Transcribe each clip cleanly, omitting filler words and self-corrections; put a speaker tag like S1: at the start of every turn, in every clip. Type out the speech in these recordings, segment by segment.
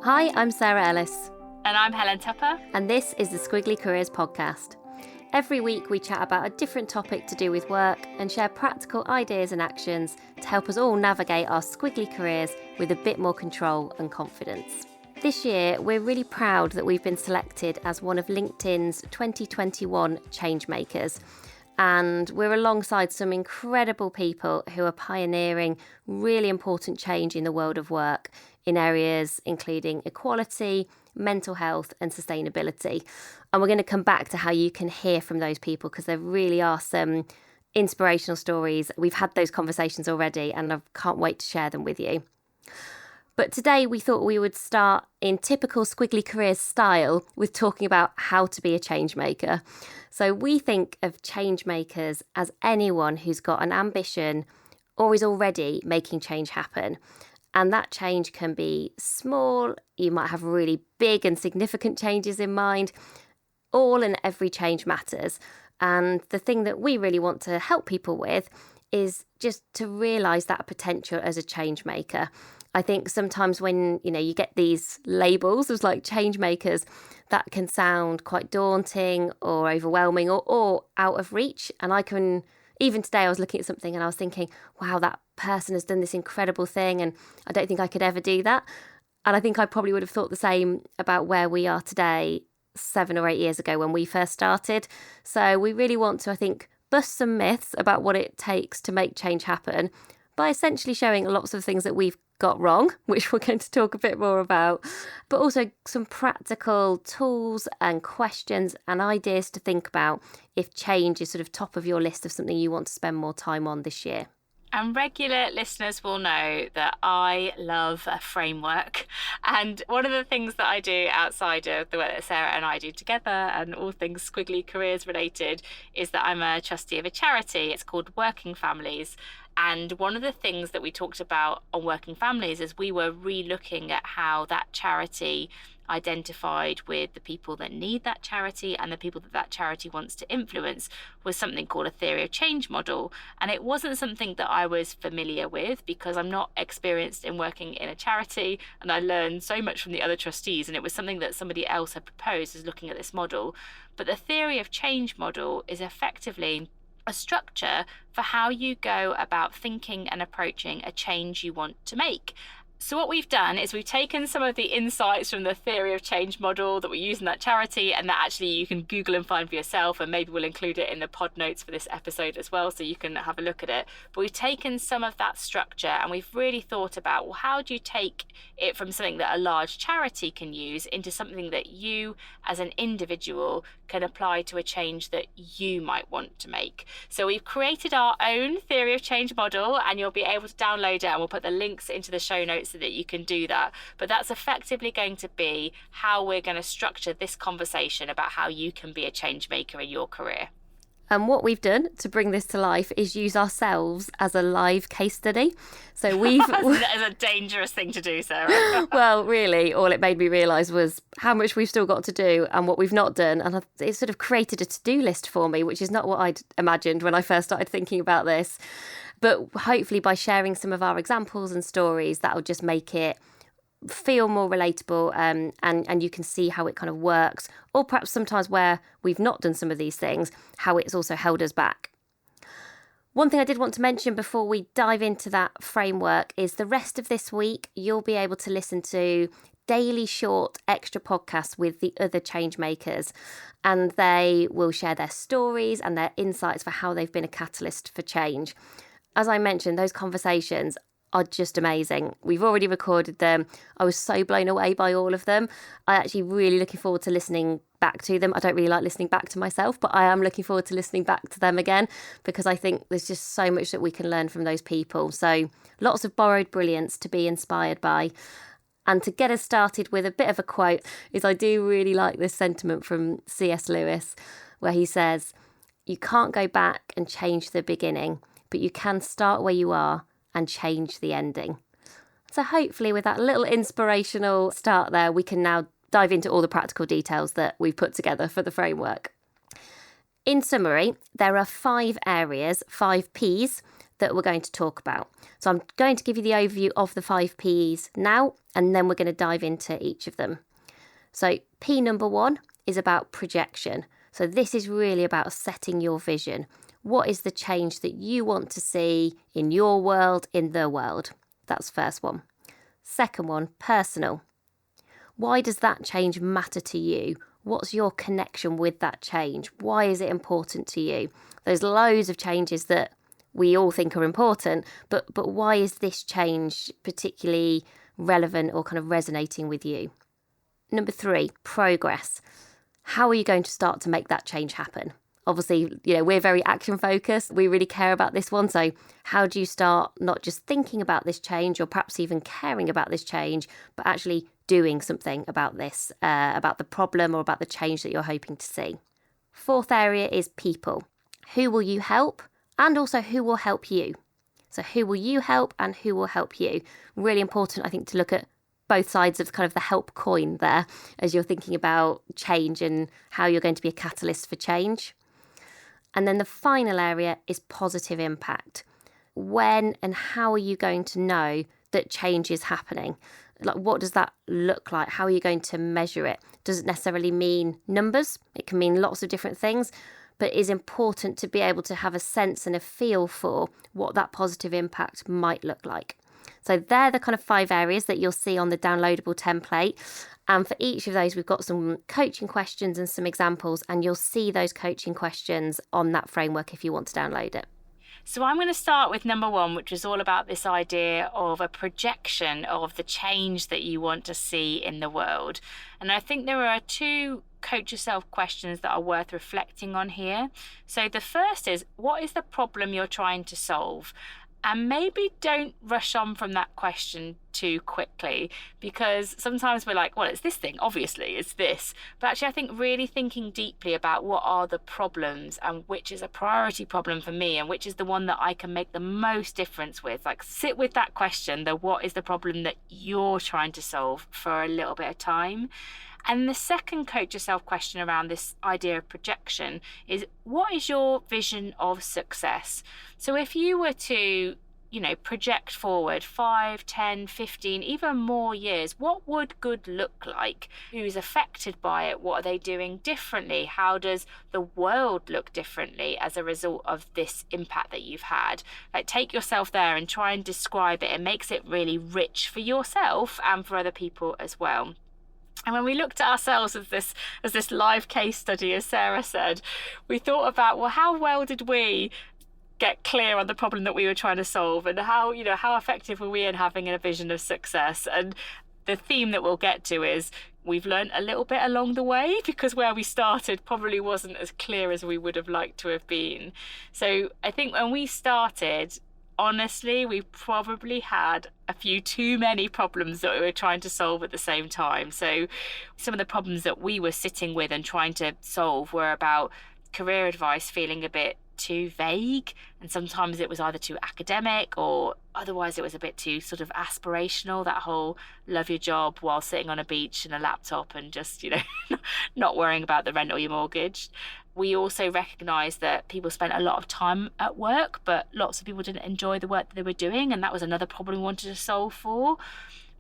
S1: Hi, I'm Sarah Ellis.
S2: And I'm Helen Tupper.
S1: And this is the Squiggly Careers podcast. Every week we chat about a different topic to do with work and share practical ideas and actions to help us all navigate our squiggly careers with a bit more control and confidence. This year, we're really proud that we've been selected as one of LinkedIn's 2021 changemakers. And we're alongside some incredible people who are pioneering really important change in the world of work in areas including equality, mental health and sustainability. And we're going to come back to how you can hear from those people because there really are some inspirational stories. We've had those conversations already and I can't wait to share them with you. But today we thought we would start in typical Squiggly Careers style with talking about how to be a change maker. So we think of change makers as anyone who's got an ambition or is already making change happen. And that change can be small, you might have really big and significant changes in mind. All and every change matters. And the thing that we really want to help people with is just to realise that potential as a change maker. I think sometimes when, you get these labels as like change makers, that can sound quite daunting or overwhelming or out of reach. And even today I was looking at something and I was thinking, wow, that person has done this incredible thing and I don't think I could ever do that. And I think I probably would have thought the same about where we are today 7 or 8 years ago when we first started. So we really want to, I think, bust some myths about what it takes to make change happen by essentially showing lots of things that we've got wrong, which we're going to talk a bit more about, but also some practical tools and questions and ideas to think about if change is sort of top of your list of something you want to spend more time on this year.
S2: And regular listeners will know that I love a framework. And one of the things that I do outside of the work that Sarah and I do together and all things Squiggly Careers related is that I'm a trustee of a charity. It's called Working Families. And one of the things that we talked about on Working Families is we were re-looking at how that charity identified with the people that need that charity and the people that charity wants to influence was something called a theory of change model. And it wasn't something that I was familiar with because I'm not experienced in working in a charity and I learned so much from the other trustees, and it was something that somebody else had proposed as looking at this model. But the theory of change model is effectively a structure for how you go about thinking and approaching a change you want to make. So what we've done is we've taken some of the insights from the theory of change model that we use in that charity and that actually you can Google and find for yourself, and maybe we'll include it in the pod notes for this episode as well so you can have a look at it. But we've taken some of that structure and we've really thought about, well, how do you take it from something that a large charity can use into something that you as an individual can apply to a change that you might want to make. So we've created our own theory of change model and you'll be able to download it and we'll put the links into the show notes so that you can do that. But that's effectively going to be how we're going to structure this conversation about how you can be a change maker in your career.
S1: And what we've done to bring this to life is use ourselves as a live case study. So
S2: That is a dangerous thing to do, Sarah.
S1: Well, really, all it made me realise was how much we've still got to do and what we've not done. And it sort of created a to-do list for me, which is not what I'd imagined when I first started thinking about this. But hopefully by sharing some of our examples and stories, that'll just make it feel more relatable and you can see how it kind of works, or perhaps sometimes where we've not done some of these things, how it's also held us back. One thing I did want to mention before we dive into that framework is the rest of this week you'll be able to listen to daily short extra podcasts with the other change makers, and they will share their stories and their insights for how they've been a catalyst for change. As I mentioned, those conversations are just amazing. We've already recorded them. I was so blown away by all of them. I'm actually really looking forward to listening back to them. I don't really like listening back to myself, but I am looking forward to listening back to them again because I think there's just so much that we can learn from those people. So lots of borrowed brilliance to be inspired by. And to get us started with a bit of a quote is I do really like this sentiment from C.S. Lewis where he says, "You can't go back and change the beginning, but you can start where you are and change the ending." So hopefully with that little inspirational start there, we can now dive into all the practical details that we've put together for the framework. In summary, there are 5 areas, 5 Ps, that we're going to talk about. So I'm going to give you the overview of the 5 P's now, and then we're going to dive into each of them. So P number 1 is about projection. So this is really about setting your vision. What is the change that you want to see in your world, in the world? That's first one. Second one, personal. Why does that change matter to you? What's your connection with that change? Why is it important to you? There's loads of changes that we all think are important, but why is this change particularly relevant or kind of resonating with you? Number 3, progress. How are you going to start to make that change happen? Obviously, we're very action focused. We really care about this one. So how do you start not just thinking about this change or perhaps even caring about this change, but actually doing something about this, about the problem or about the change that you're hoping to see? Fourth area is people. Who will you help? And also who will help you? So who will you help and who will help you? Really important, I think, to look at both sides of kind of the help coin there as you're thinking about change and how you're going to be a catalyst for change. And then the final area is positive impact. When and how are you going to know that change is happening? Like, what does that look like? How are you going to measure it? Does it necessarily mean numbers? It can mean lots of different things, but it is important to be able to have a sense and a feel for what that positive impact might look like. So they're the kind of 5 areas that you'll see on the downloadable template. And for each of those, we've got some coaching questions and some examples, and you'll see those coaching questions on that framework if you want to download it.
S2: So I'm going to start with number 1, which is all about this idea of a projection of the change that you want to see in the world. And I think there are 2 coach yourself questions that are worth reflecting on here. So the first is, what is the problem you're trying to solve? And maybe don't rush on from that question too quickly, because sometimes we're like, well, it's this thing, obviously, it's this. But actually, I think really thinking deeply about what are the problems and which is a priority problem for me and which is the one that I can make the most difference with. Like, sit with that question, what is the problem that you're trying to solve, for a little bit of time. And the second coach yourself question around this idea of projection is, what is your vision of success? So if you were to, project forward 5, 10, 15, even more years, what would good look like? Who's affected by it? What are they doing differently? How does the world look differently as a result of this impact that you've had? Like, take yourself there and try and describe it. It makes it really rich for yourself and for other people as well. And when we looked at ourselves as this live case study, as Sarah said, we thought about, well, how well did we get clear on the problem that we were trying to solve, and how effective were we in having a vision of success? And the theme that we'll get to is, we've learned a little bit along the way, because where we started probably wasn't as clear as we would have liked to have been. So I think when we started, honestly, we probably had a few too many problems that we were trying to solve at the same time. So some of the problems that we were sitting with and trying to solve were about career advice feeling a bit too vague, and sometimes it was either too academic or otherwise it was a bit too sort of aspirational, that whole love your job while sitting on a beach and a laptop and just not worrying about the rent or your mortgage. We also recognised that people spent a lot of time at work, but lots of people didn't enjoy the work that they were doing, and that was another problem we wanted to solve for.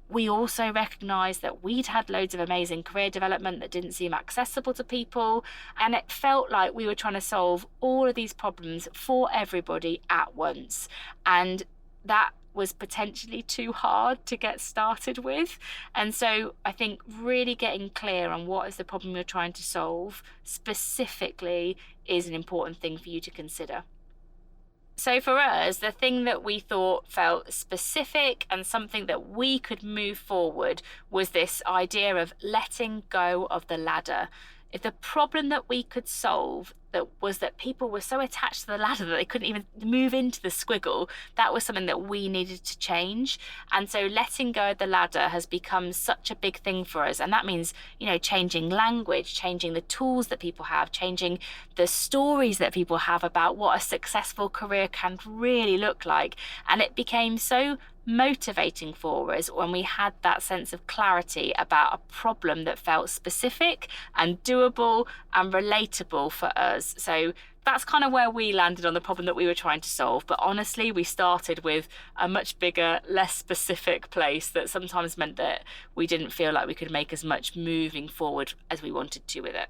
S2: We also recognised that we'd had loads of amazing career development that didn't seem accessible to people, and it felt like we were trying to solve all of these problems for everybody at once, and that was potentially too hard to get started with. And so I think really getting clear on what is the problem you're trying to solve specifically is an important thing for you to consider. So for us, the thing that we thought felt specific and something that we could move forward was this idea of letting go of the ladder. If the problem that we could solve was that people were so attached to the ladder that they couldn't even move into the squiggle, that was something that we needed to change. And so letting go of the ladder has become such a big thing for us. And that means, changing language, changing the tools that people have, changing the stories that people have about what a successful career can really look like. And it became so motivating for us when we had that sense of clarity about a problem that felt specific and doable and relatable for us. So that's kind of where we landed on the problem that we were trying to solve. But honestly, we started with a much bigger, less specific place that sometimes meant that we didn't feel like we could make as much moving forward as we wanted to with it.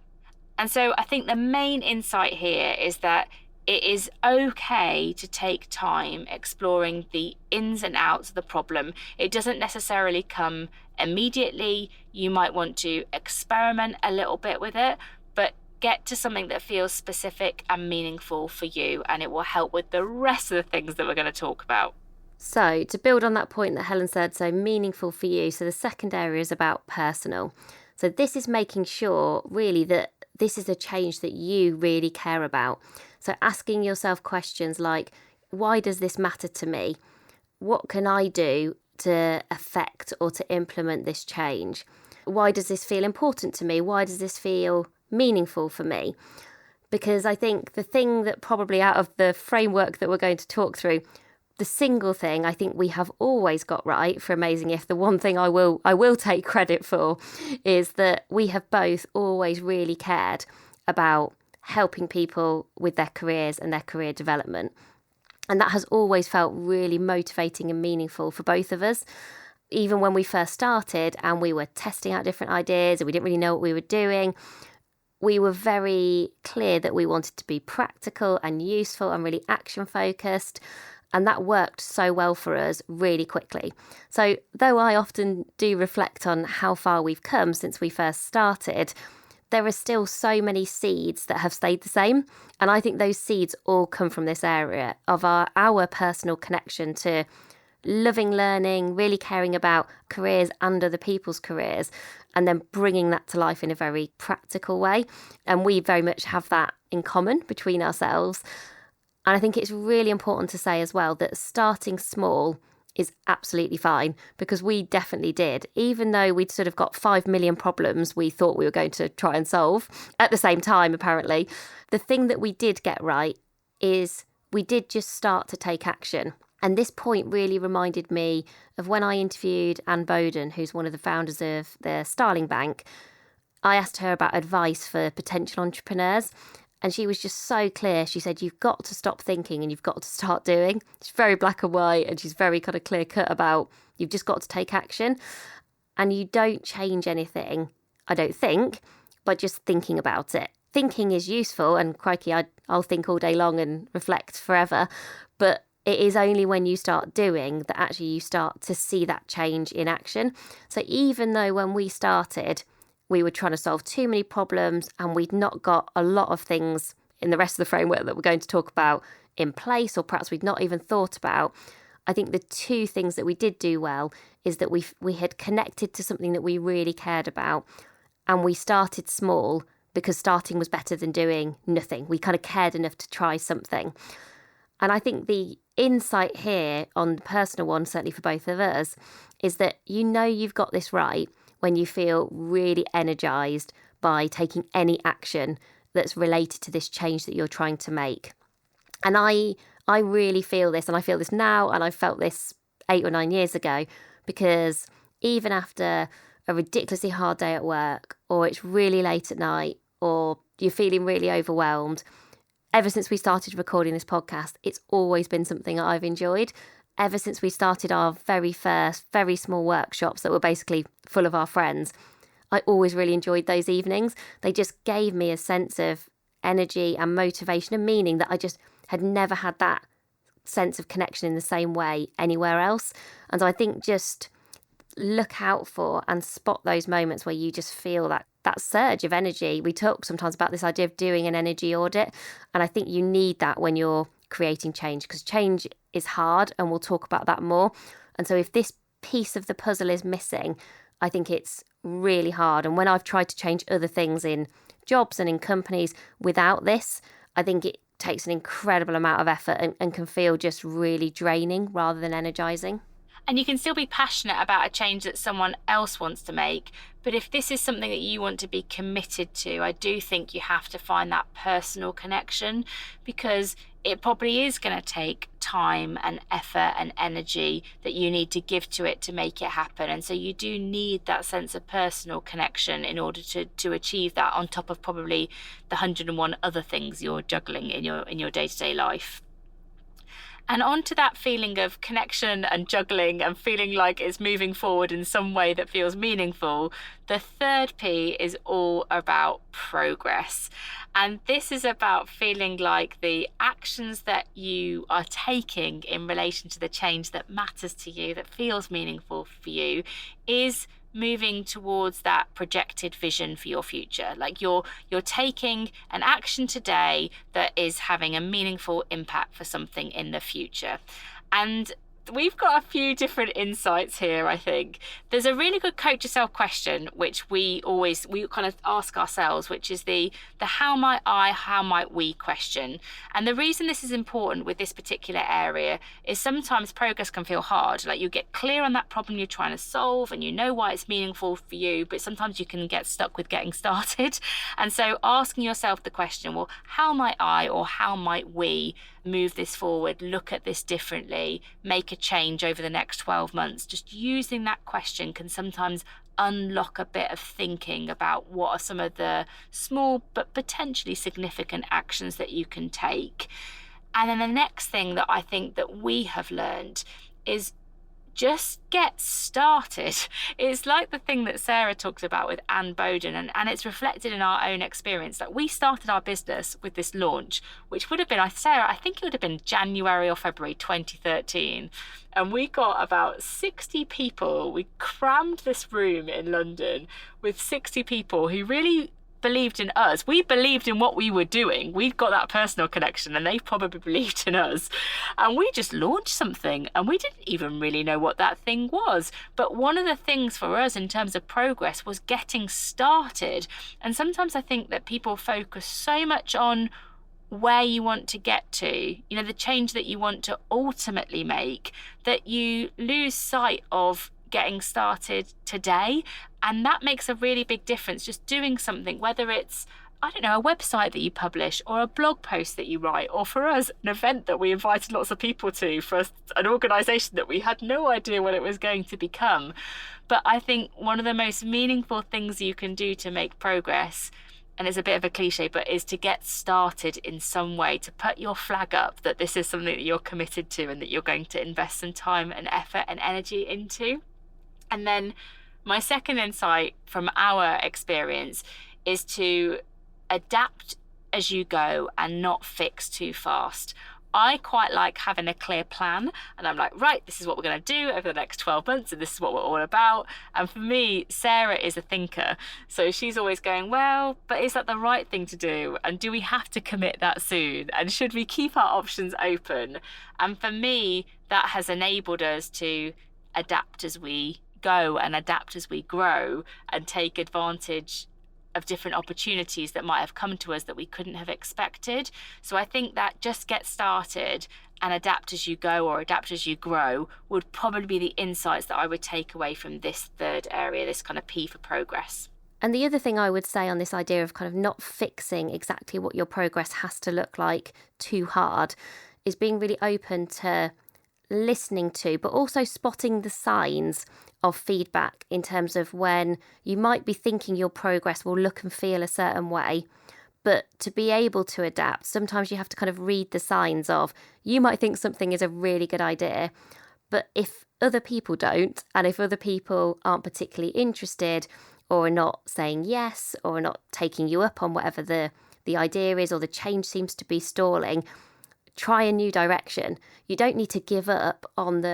S2: And so I think the main insight here is that it is okay to take time exploring the ins and outs of the problem. It doesn't necessarily come immediately. You might want to experiment a little bit with it, but get to something that feels specific and meaningful for you, and it will help with the rest of the things that we're going to talk about.
S1: So to build on that point that Helen said, so meaningful for you. So the second area is about personal. So this is making sure really that this is a change that you really care about. So asking yourself questions like, why does this matter to me? What can I do to affect or to implement this change? Why does this feel important to me? Why does this feel meaningful for me? Because I think the thing that probably out of the framework that we're going to talk through, the single thing I think we have always got right for Amazing If, the one thing I will take credit for, is that we have both always really cared about helping people with their careers and their career development. And that has always felt really motivating and meaningful for both of us. Even when we first started and we were testing out different ideas and we didn't really know what we were doing, we were very clear that we wanted to be practical and useful and really action focused. And that worked so well for us really quickly. So though I often do reflect on how far we've come since we first started, there are still so many seeds that have stayed the same. And I think those seeds all come from this area of our personal connection to loving learning, really caring about careers and other people's careers, and then bringing that to life in a very practical way. And we very much have that in common between ourselves. And I think it's really important to say as well that starting small is absolutely fine, because we definitely did. Even though we'd sort of got 5 million problems we thought we were going to try and solve at the same time, apparently, the thing that we did get right is we did just start to take action. And this point really reminded me of when I interviewed Anne Bowden, who's one of the founders of the Starling Bank. I asked her about advice for potential entrepreneurs. And she was just so clear. She said, you've got to stop thinking and you've got to start doing. She's very black and white, and she's very kind of clear cut about you've just got to take action. And you don't change anything, I don't think, by just thinking about it. Thinking is useful, and crikey, I'll think all day long and reflect forever. But it is only when you start doing that actually you start to see that change in action. So even though when we started, we were trying to solve too many problems and we'd not got a lot of things in the rest of the framework that we're going to talk about in place, or perhaps we'd not even thought about, I think the two things that we did do well is that we had connected to something that we really cared about, and we started small because starting was better than doing nothing. We kind of cared enough to try something. And I think the insight here on the personal one, certainly for both of us, is that you've got this right when you feel really energised by taking any action that's related to this change that you're trying to make. And I really feel this, and I feel this now, and I felt this 8 or 9 years ago, because even after a ridiculously hard day at work, or it's really late at night, or you're feeling really overwhelmed, ever since we started recording this podcast, it's always been something that I've enjoyed. Ever since we started our very first, very small workshops that were basically full of our friends, I always really enjoyed those evenings. They just gave me a sense of energy and motivation and meaning that I just had never had that sense of connection in the same way anywhere else. And so I think just look out for and spot those moments where you just feel that surge of energy. We talk sometimes about this idea of doing an energy audit, and I think you need that when you're creating change, because change is hard, and we'll talk about that more. And so if this piece of the puzzle is missing, I think it's really hard. And when I've tried to change other things in jobs and in companies without this, I think it takes an incredible amount of effort and can feel just really draining rather than energizing.
S2: And you can still be passionate about a change that someone else wants to make. But if this is something that you want to be committed to, I do think you have to find that personal connection, because it probably is going to take time and effort and energy that you need to give to it to make it happen. And so you do need that sense of personal connection in order to achieve that, on top of probably the 101 other things you're juggling in your day-to-day life. And on to that feeling of connection and juggling and feeling like it's moving forward in some way that feels meaningful, the third P is all about progress. And this is about feeling like the actions that you are taking in relation to the change that matters to you, that feels meaningful for you, is moving towards that projected vision for your future. Like you're taking an action today that is having a meaningful impact for something in the future. And we've got a few different insights here, I think. There's a really good coach yourself question, which we kind of ask ourselves, which is the how might I, how might we question. And the reason this is important with this particular area is sometimes progress can feel hard. Like you get clear on that problem you're trying to solve and you know why it's meaningful for you, but sometimes you can get stuck with getting started. And so asking yourself the question, well, how might I or how might we move this forward, look at this differently, make a change over the next 12 months? Just using that question can sometimes unlock a bit of thinking about what are some of the small but potentially significant actions that you can take. And then the next thing that I think that we have learned is just get started. It's like the thing that Sarah talked about with Anne Bowden, and it's reflected in our own experience. Like we started our business with this launch, which would have been, Sarah, I think it would have been January or February 2013. And we got about 60 people. We crammed this room in London with 60 people who really believed in us. We believed in what we were doing. We'd got that personal connection and they probably believed in us. And we just launched something and we didn't even really know what that thing was. But one of the things for us in terms of progress was getting started. And sometimes I think that people focus so much on where you want to get to, the change that you want to ultimately make, that you lose sight of getting started today. And that makes a really big difference. Just doing something, whether it's, a website that you publish or a blog post that you write, or for us, an event that we invited lots of people to, for us, an organisation that we had no idea what it was going to become. But I think one of the most meaningful things you can do to make progress, and it's a bit of a cliche, but is to get started in some way, to put your flag up that this is something that you're committed to and that you're going to invest some time and effort and energy into. And then my second insight from our experience is to adapt as you go and not fix too fast. I quite like having a clear plan, and I'm like, right, this is what we're going to do over the next 12 months, and this is what we're all about. And for me, Sarah is a thinker. So she's always going, well, but is that the right thing to do? And do we have to commit that soon? And should we keep our options open? And for me, that has enabled us to adapt as we go and adapt as we grow and take advantage of different opportunities that might have come to us that we couldn't have expected. So I think that just get started and adapt as you go or adapt as you grow would probably be the insights that I would take away from this third area, this kind of P for progress.
S1: And the other thing I would say on this idea of kind of not fixing exactly what your progress has to look like too hard is being really open to listening to, but also spotting the signs of feedback in terms of when you might be thinking your progress will look and feel a certain way. But to be able to adapt, sometimes you have to kind of read the signs of, you might think something is a really good idea, but if other people don't, and if other people aren't particularly interested or are not saying yes or are not taking you up on whatever the idea is, or the change seems to be stalling, try a new direction. You don't need to give up on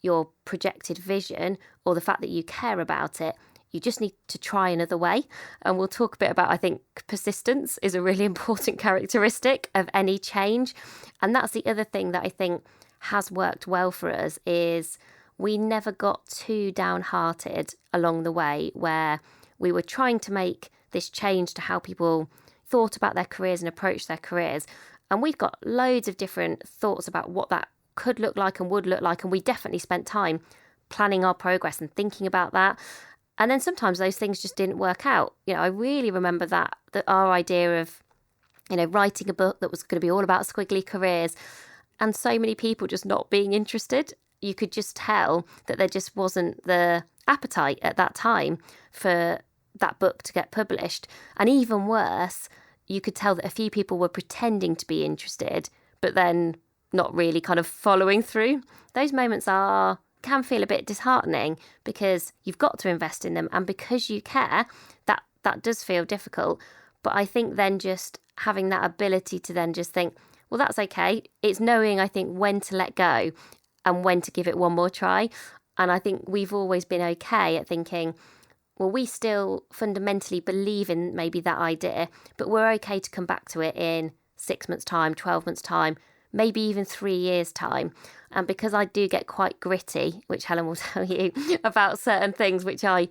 S1: your projected vision or the fact that you care about it. You just need to try another way. And we'll talk a bit about, I think, persistence is a really important characteristic of any change. And that's the other thing that I think has worked well for us, is we never got too downhearted along the way, where we were trying to make this change to how people thought about their careers and approached their careers. And we've got loads of different thoughts about what that could look like and would look like. And we definitely spent time planning our progress and thinking about that. And then sometimes those things just didn't work out. I really remember that our idea of writing a book that was going to be all about squiggly careers, and so many people just not being interested. You could just tell that there just wasn't the appetite at that time for that book to get published. And even worse, you could tell that a few people were pretending to be interested, but then not really kind of following through. Those moments can feel a bit disheartening because you've got to invest in them, and because you care, that does feel difficult. But I think then just having that ability to then just think, well, that's okay. It's knowing, I think, when to let go and when to give it one more try. And I think we've always been okay at thinking, well, we still fundamentally believe in maybe that idea, but we're okay to come back to it in 6 months' time, 12 months' time, maybe even 3 years' time. And because I do get quite gritty, which Helen will tell you, about certain things which I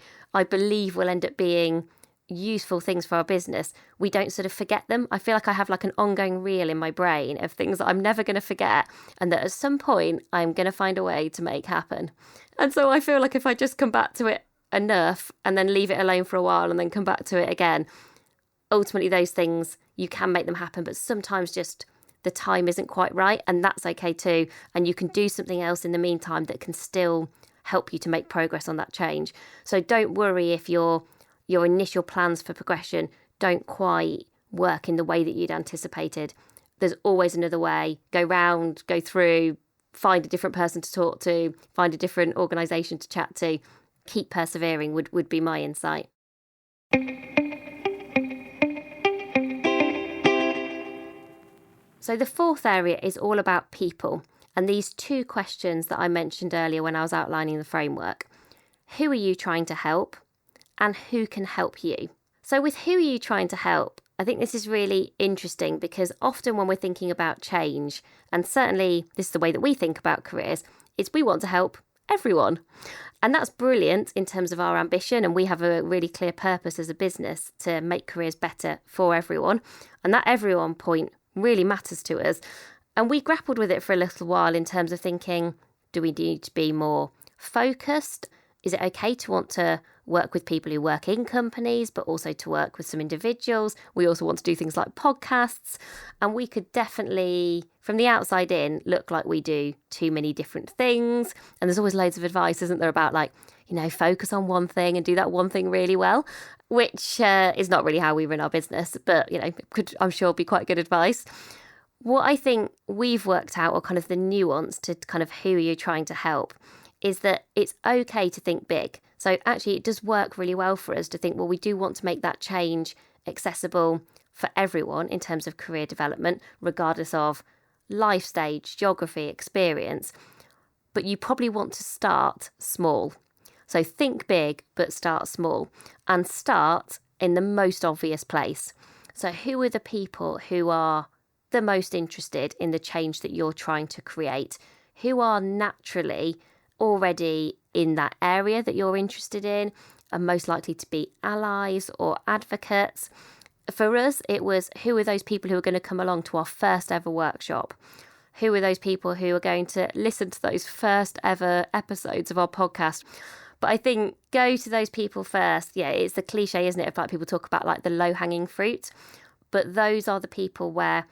S1: believe will end up being useful things for our business, we don't sort of forget them. I feel like I have like an ongoing reel in my brain of things that I'm never going to forget, and that at some point I'm going to find a way to make happen. And so I feel like if I just come back to it enough and then leave it alone for a while and then come back to it again, ultimately those things, you can make them happen, but sometimes just the time isn't quite right, and that's okay too. And you can do something else in the meantime that can still help you to make progress on that change. So don't worry if your initial plans for progression don't quite work in the way that you'd anticipated. There's always another way. Go round, go through, find a different person to talk to, find a different organisation to chat to. Keep persevering would be my insight. So the fourth area is all about people, and these two questions that I mentioned earlier when I was outlining the framework. Who are you trying to help? And who can help you? So with who are you trying to help, I think this is really interesting, because often when we're thinking about change, and certainly this is the way that we think about careers, is we want to help everyone. And that's brilliant in terms of our ambition, and we have a really clear purpose as a business to make careers better for everyone. And that everyone point really matters to us. And we grappled with it for a little while in terms of thinking, do we need to be more focused? Is it okay to want to work with people who work in companies, but also to work with some individuals? We also want to do things like podcasts. And we could definitely, from the outside in, look like we do too many different things. And there's always loads of advice, isn't there, about focus on one thing and do that one thing really well, which is not really how we run our business, but, could, I'm sure, be quite good advice. What I think we've worked out, or kind of the nuance to kind of who are you trying to help, is that it's okay to think big. So actually it does work really well for us to think, well, we do want to make that change accessible for everyone in terms of career development, regardless of life stage, geography, experience. But you probably want to start small. So think big, but start small, and start in the most obvious place. So who are the people who are the most interested in the change that you're trying to create? Who are naturally already in that area that you're interested in, are most likely to be allies or advocates? For us, it was, who are those people who are going to come along to our first ever workshop? Who are those people who are going to listen to those first ever episodes of our podcast? But I think go to those people first. Yeah, it's the cliche, isn't it? If people talk about the low hanging fruit, but those are the people where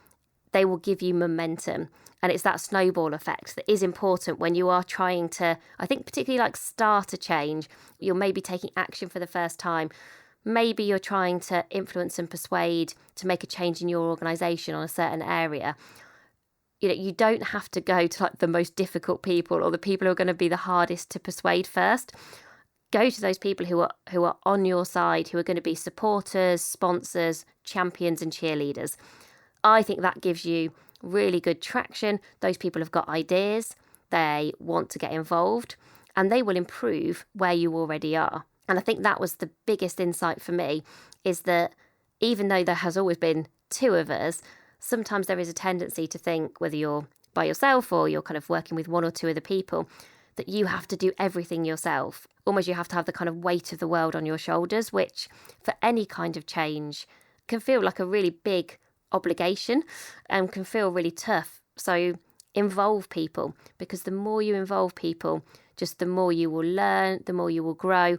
S1: they will give you momentum. And it's that snowball effect that is important when you are trying to, I think, particularly start a change. You're maybe taking action for the first time. Maybe you're trying to influence and persuade to make a change in your organisation on a certain area. You don't have to go to the most difficult people or the people who are going to be the hardest to persuade first. Go to those people who are on your side, who are going to be supporters, sponsors, champions and cheerleaders. I think that gives you really good traction. Those people have got ideas, they want to get involved, and they will improve where you already are. And I think that was the biggest insight for me, is that even though there has always been two of us, sometimes there is a tendency to think, whether you're by yourself or you're kind of working with one or two other people, that you have to do everything yourself. Almost you have to have the kind of weight of the world on your shoulders, which for any kind of change can feel like a really big obligation and can feel really tough. So involve people, because the more you involve people, just the more you will learn, the more you will grow.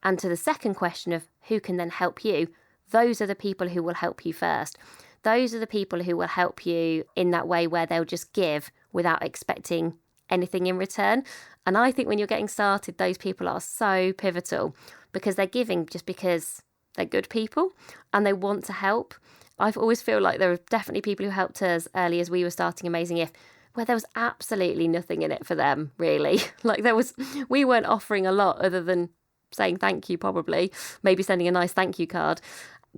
S1: And to the second question of who can then help you, those are the people who will help you first. those are the people who will help you in that way where they'll just give without expecting anything in return. And I think when you're getting started, those people are so pivotal because they're giving just because they're good people and they want to help. I always feel like there are definitely people who helped us early as we were starting Amazing If, where there was absolutely nothing in it for them, really. Like we weren't offering a lot other than saying thank you, probably, maybe sending a nice thank you card.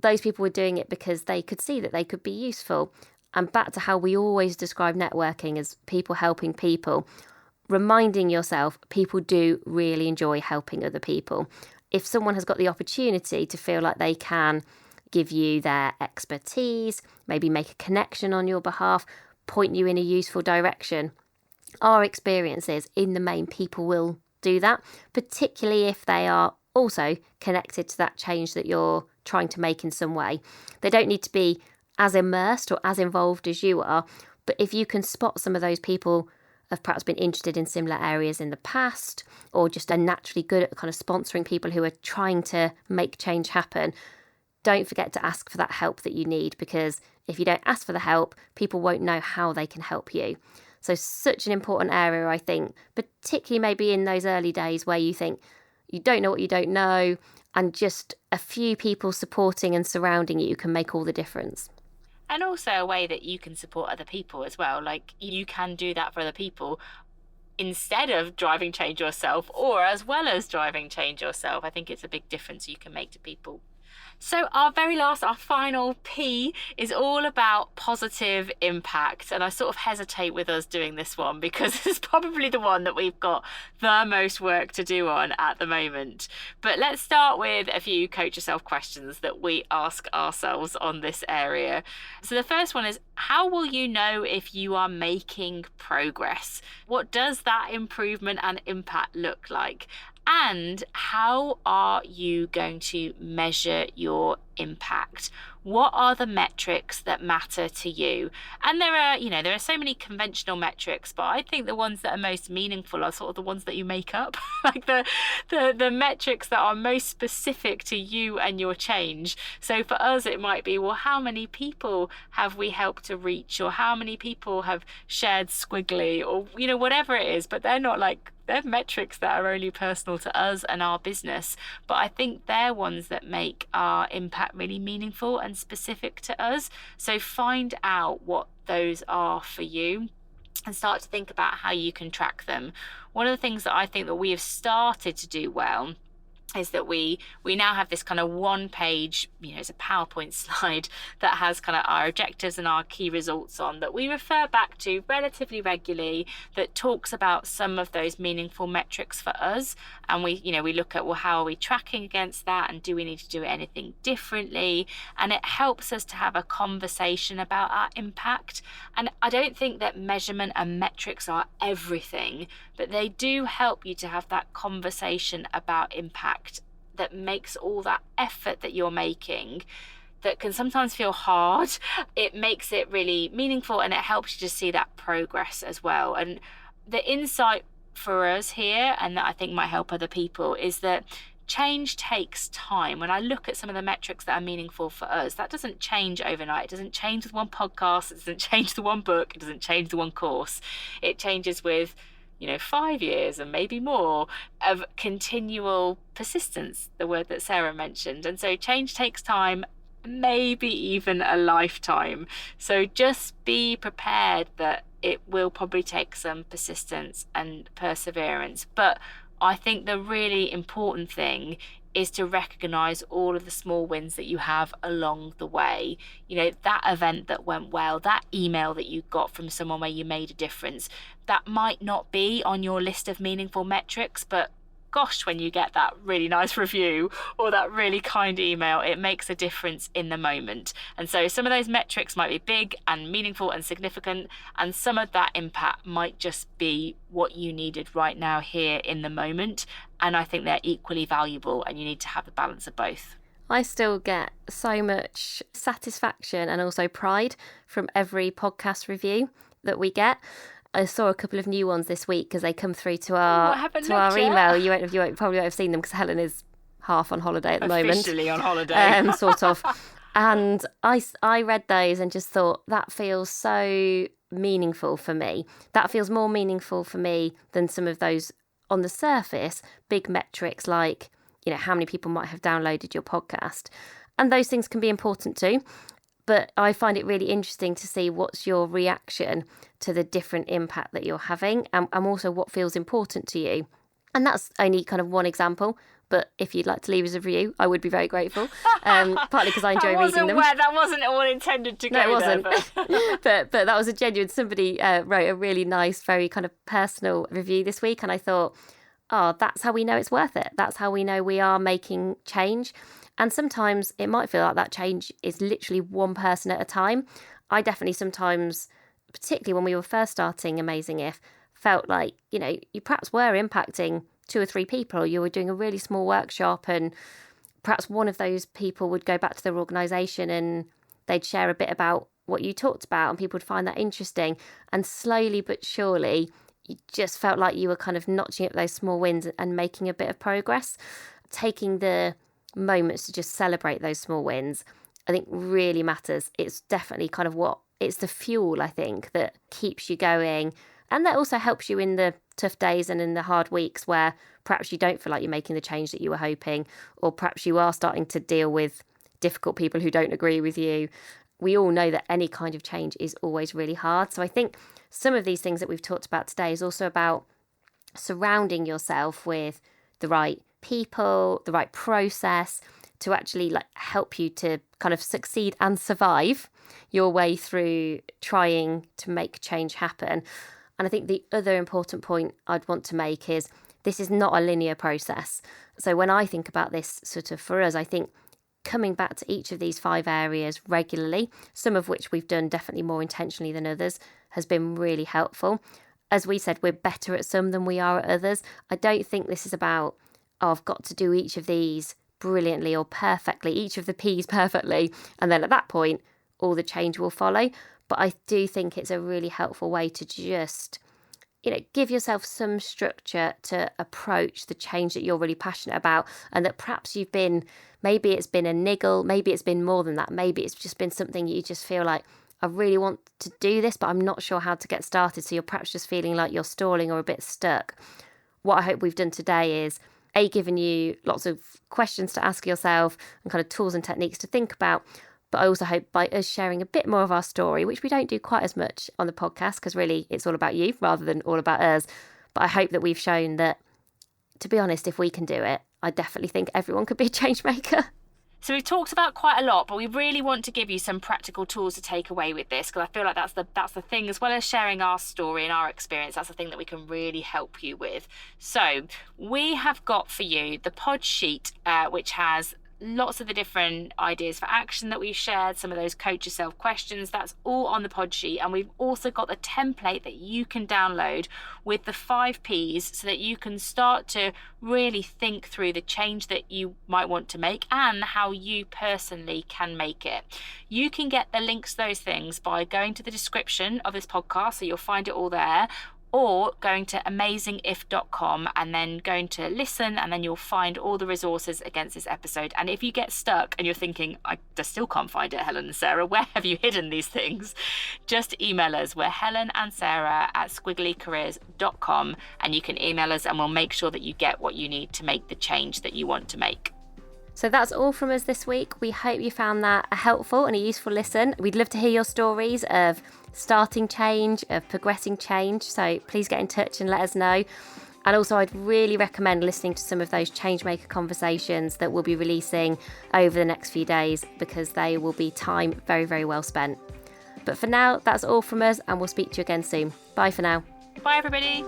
S1: Those people were doing it because they could see that they could be useful. And back to how we always describe networking as people helping people, reminding yourself people do really enjoy helping other people. If someone has got the opportunity to feel like they can give you their expertise, maybe make a connection on your behalf, point you in a useful direction, our experiences in the main, people will do that, particularly if they are also connected to that change that you're trying to make in some way. They don't need to be as immersed or as involved as you are, but if you can spot some of those people have perhaps been interested in similar areas in the past, or just are naturally good at kind of sponsoring people who are trying to make change happen, don't forget to ask for that help that you need, because if you don't ask for the help, people won't know how they can help you. So such an important area, I think, particularly maybe in those early days where you think you don't know what you don't know, and just a few people supporting and surrounding you can make all the difference.
S2: And also a way that you can support other people as well. Like, you can do that for other people instead of driving change yourself, or as well as driving change yourself. I think it's a big difference you can make to people. So our final P is all about positive impact. And I sort of hesitate with us doing this one because it's probably the one that we've got the most work to do on at the moment. But let's start with a few coach yourself questions that we ask ourselves on this area. So the first one is, how will you know if you are making progress? What does that improvement and impact look like? And how are you going to measure your impact? What are the metrics that matter to you? And there are so many conventional metrics, but I think the ones that are most meaningful are sort of the ones that you make up, like the metrics that are most specific to you and your change. So for us, it might be, well, how many people have we helped to reach, or how many people have shared Squiggly, or whatever it is. But they're not like, they're metrics that are only personal to us and our business, but I think they're ones that make our impact really meaningful and specific to us. So find out what those are for you and start to think about how you can track them. One of the things that I think that we have started to do well is that we now have this kind of one page, it's a PowerPoint slide that has kind of our objectives and our key results on, that we refer back to relatively regularly, that talks about some of those meaningful metrics for us. And we look at, well, how are we tracking against that? And do we need to do anything differently? And it helps us to have a conversation about our impact. And I don't think that measurement and metrics are everything, but they do help you to have that conversation about impact that makes all that effort that you're making, that can sometimes feel hard, it makes it really meaningful, and it helps you to see that progress as well. And the insight for us here, and that I think might help other people, is that change takes time. When I look at some of the metrics that are meaningful for us, that doesn't change overnight. It doesn't change with one podcast, it doesn't change the one book, it doesn't change the one course. It changes with 5 years and maybe more of continual persistence, the word that Sarah mentioned. And so change takes time, maybe even a lifetime. So just be prepared that it will probably take some persistence and perseverance. But I think the really important thing is to recognize all of the small wins that you have along the way. That event that went well, that email that you got from someone where you made a difference, that might not be on your list of meaningful metrics, but gosh, when you get that really nice review or that really kind email, it makes a difference in the moment. And so some of those metrics might be big and meaningful and significant, and some of that impact might just be what you needed right now here in the moment. And I think they're equally valuable, and you need to have the balance of both.
S1: I still get so much satisfaction and also pride from every podcast review that we get. I saw a couple of new ones this week because they come through to our email. You probably won't have seen them because Helen is half on holiday at the moment.
S2: Officially on holiday.
S1: Sort of. And I read those and just thought, that feels so meaningful for me. That feels more meaningful for me than some of those on the surface big metrics like, how many people might have downloaded your podcast. And those things can be important too. But I find it really interesting to see what's your reaction to the different impact that you're having, and also what feels important to you. And that's only kind of one example. But if you'd like to leave us a review, I would be very grateful. Partly because I enjoy reading them.
S2: That wasn't all intended to go
S1: there. No, it
S2: wasn't.
S1: But that was a genuine. Somebody wrote a really nice, very kind of personal review this week. And I thought, that's how we know it's worth it. That's how we know we are making change. And sometimes it might feel like that change is literally one person at a time. I definitely sometimes, particularly when we were first starting Amazing If, felt like, you perhaps were impacting 2 or 3 people, or you were doing a really small workshop and perhaps one of those people would go back to their organisation and they'd share a bit about what you talked about and people would find that interesting. And slowly but surely, you just felt like you were kind of notching up those small wins and making a bit of progress. Taking the moments to just celebrate those small wins, I think really matters. It's definitely kind of it's the fuel, I think, that keeps you going. And that also helps you in the tough days and in the hard weeks where perhaps you don't feel like you're making the change that you were hoping, or perhaps you are starting to deal with difficult people who don't agree with you. We all know that any kind of change is always really hard. So I think some of these things that we've talked about today is also about surrounding yourself with the right people, the right process to actually help you to kind of succeed and survive your way through trying to make change happen. And I think the other important point I'd want to make is this is not a linear process. So when I think about this sort of for us, I think coming back to each of these 5 areas regularly, some of which we've done definitely more intentionally than others, has been really helpful. As we said, we're better at some than we are at others. I don't think this is about, I've got to do each of these brilliantly or perfectly, each of the P's perfectly, and then at that point, all the change will follow. But I do think it's a really helpful way to just, give yourself some structure to approach the change that you're really passionate about, and that perhaps maybe it's been a niggle, maybe it's been more than that, maybe it's just been something you just feel like, I really want to do this, but I'm not sure how to get started. So you're perhaps just feeling like you're stalling or a bit stuck. What I hope we've done today is given you lots of questions to ask yourself and kind of tools and techniques to think about. But I also hope by us sharing a bit more of our story, which we don't do quite as much on the podcast because really it's all about you rather than all about us. But I hope that we've shown that, to be honest, if we can do it, I definitely think everyone could be a change maker.
S2: So we've talked about quite a lot, but we really want to give you some practical tools to take away with this, because I feel like that's the thing, as well as sharing our story and our experience, that's the thing that we can really help you with. So we have got for you the pod sheet, which has lots of the different ideas for action that we've shared, some of those coach yourself questions, that's all on the pod sheet. And we've also got the template that you can download with the 5 Ps so that you can start to really think through the change that you might want to make and how you personally can make it. You can get the links to those things by going to the description of this podcast, so you'll find it all there, or going to amazingif.com and then going to listen, and then you'll find all the resources against this episode. And if you get stuck and you're thinking, I just still can't find it, Helen and Sarah, where have you hidden these things? Just email us. We're helenandsarah@squigglycareers.com, and you can email us and we'll make sure that you get what you need to make the change that you want to make.
S1: So that's all from us this week. We hope you found that a helpful and a useful listen. We'd love to hear your stories of starting change, of progressing change. So please get in touch and let us know. And also I'd really recommend listening to some of those changemaker conversations that we'll be releasing over the next few days, because they will be time very, very well spent. But for now, that's all from us, and we'll speak to you again soon. Bye for now.
S2: Bye, everybody.